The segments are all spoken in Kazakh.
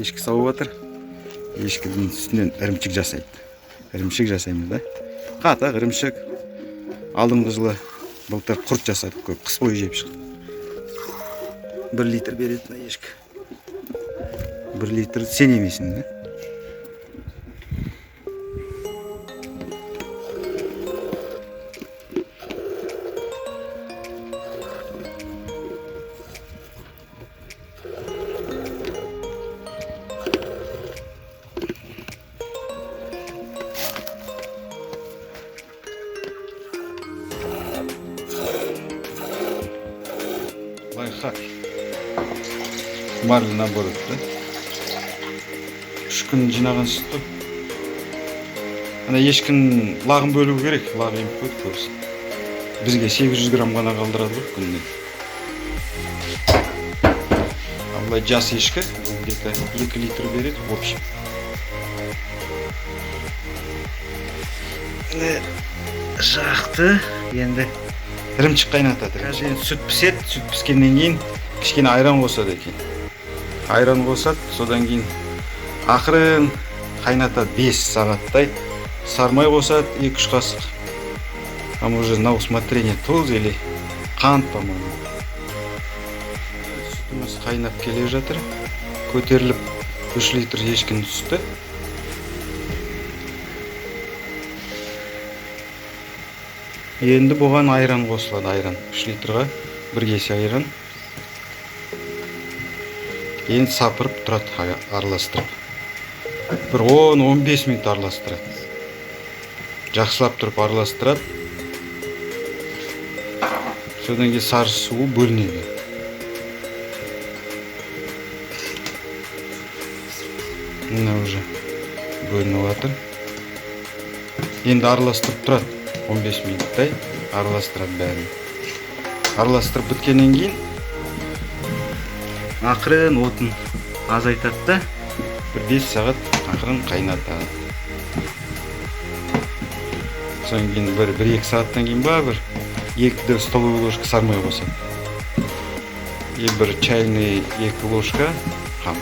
ешкі сауып жатыр. Ешкінің үстінен ірімшік жасайды. Ірімшік жасаймыз да. Қатық ірімшік. Алдыңғы жылы былтыр құрт жасадық, көп қыс бойы жеп шықты. 1 литр береді мына ешкі. 1 литр сен емесің да. Лайфхак. Марли наоборот, да? 3 күн жинаған сүтті. Ана ешкінің лағын бөлу керек, лағы еміп қойды көбісі. Бізге 800 грамм ғана қалдырады ғой күнде. Алай жас ешкі, где-то 2 литр береді, общий. Жақты, енді ірімшік қайнатады. Қазір сүт піседі, сүт піскеннен кейін кішкене айран қосады екен. Айран қосады, содан кейін ақырын қайнатады 5 сағаттай. Сармай қосады 2-3 қасық. Там уже на усмотрение тұз или қант, по-моему. Сүтіміз қайнап келе жатыр. Көтеріліп 3 литр ешкінің сүті. Енді бұған айран қосылады, айран. 3 литрға 1 кесе айран. Енді сапырып тұрады, араластырып. Бір 10-15 минут араластырады. Жақсылап тұрып араластырады. Содан кейін сары суы бөлінеді. Мына уже бөлініп жатыр. Енді араластырып тұрады. 15 минуттай араластырады бәрін. Араластырып біткеннен кейін ақырын отын азайтады да 5 сағат ақырын қайнатады. Содан кейін 1-2 сағаттан кейін ба 2 столовый ложка сармай қосады. И 1 чайный 2 ложка қам.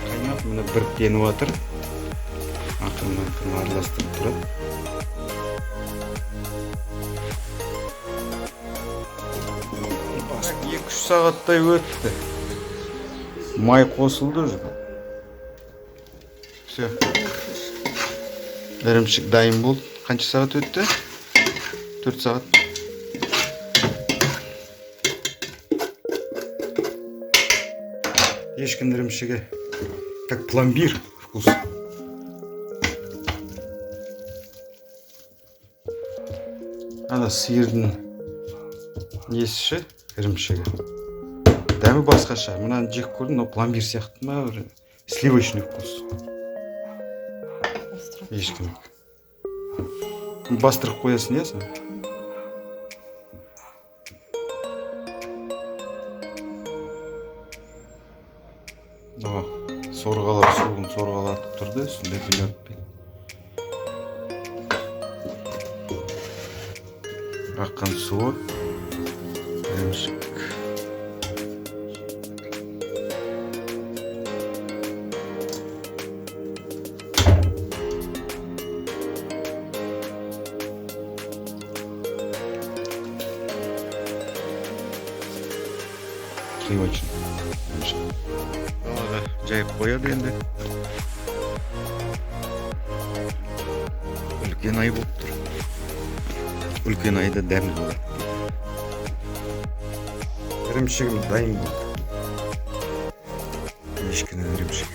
Қайнап, мына біріктеніп жатыр. Ақырын араластырып тұрады. Басқа 2-3 сағаттай өтті. Май қосылды уже. Все. Ірімшік дайын болды. Қанша сағат өтті? 4 сағат. Ешкінің ірімшігі как пломбир вкус. Ана сиырдың несі ірімшігі. Дәмі басқаша. Мұнаны жек көрдім, но пломбир сияқты ма, сливочный вкус. Ешкінің. Бастырып қоясын, есі? Сорғалап, суын сорғалатып тұрды, үстінде білеріппен. Аққан суы, ірімшік. Сливочный ірімшік. Далаға жайып қояды енді. Үлкен ай болып тұр. Үлкен айда дәмді болады. Ірімшігім дайын болды. Ешкінің ірімшігі.